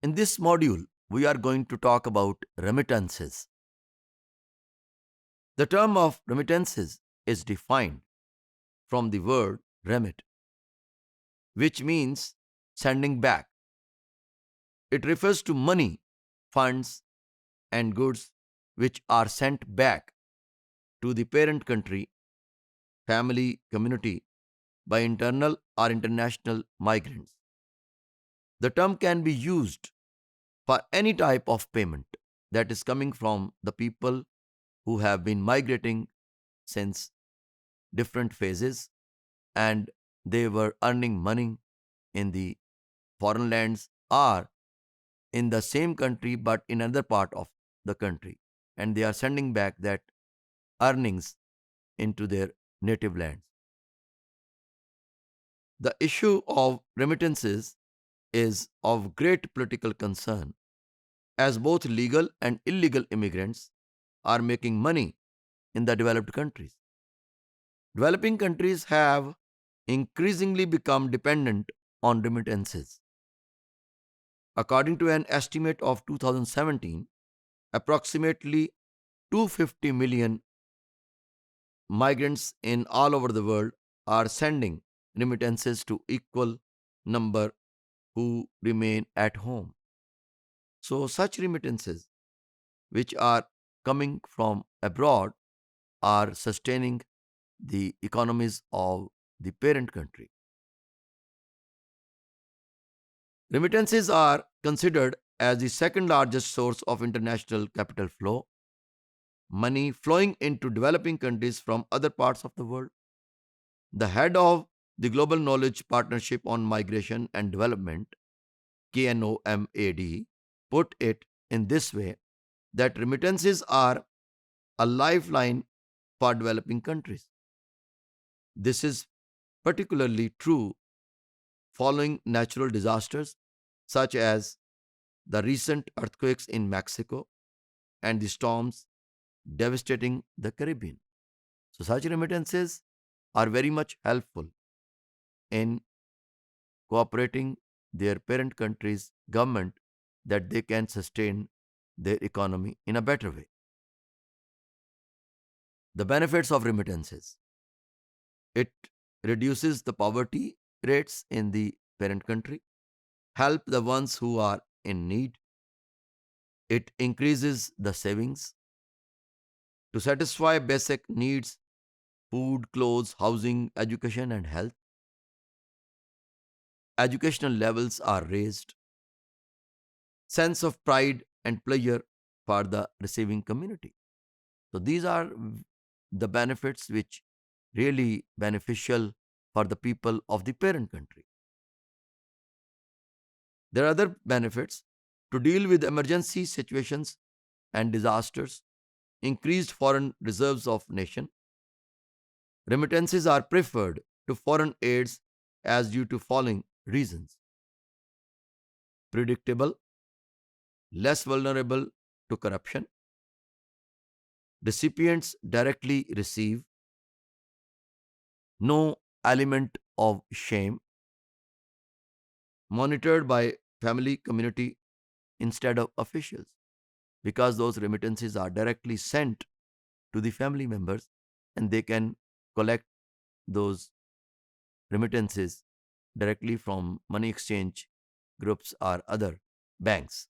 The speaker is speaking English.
In this module, we are going to talk about remittances. The term of remittances is defined from the word remit, which means sending back. It refers to money, funds, and goods which are sent back to the parent country, family, community by internal or international migrants. The term can be used for any type of payment that is coming from the people who have been migrating since different phases and they were earning money in the foreign lands or in the same country but in another part of the country, and they are sending back that earnings into their native lands. The issue of remittances is of great political concern as both legal and illegal immigrants are making money in the developed countries. Developing countries have increasingly become dependent on remittances. According to an estimate of 2017, approximately 250 million migrants in all over the world are sending remittances to equal number who remain at home. So such remittances which are coming from abroad are sustaining the economies of the parent country. Remittances are considered as the second largest source of international capital flow, money flowing into developing countries from other parts of the world. The head of the Global Knowledge Partnership on Migration and Development, KNOMAD, put it in this way that remittances are a lifeline for developing countries. This is particularly true following natural disasters such as the recent earthquakes in Mexico and the storms devastating the Caribbean. So, such remittances are very much helpful in cooperating their parent country's government that they can sustain their economy in a better way. The benefits of remittances: it reduces the poverty rates in the parent country, help the ones who are in need, it increases the savings to satisfy basic needs: food, clothes, housing, education, and health. Educational levels are raised, sense of pride and pleasure for the receiving community. So these are the benefits which really beneficial for the people of the parent country. There are other benefits to deal with emergency situations and disasters, increased foreign reserves of nation. Remittances are preferred to foreign aids as due to following reasons: predictable, less vulnerable to corruption, recipients directly receive, no element of shame, monitored by family community instead of officials, because those remittances are directly sent to the family members and they can collect those remittances directly from money exchange groups or other banks.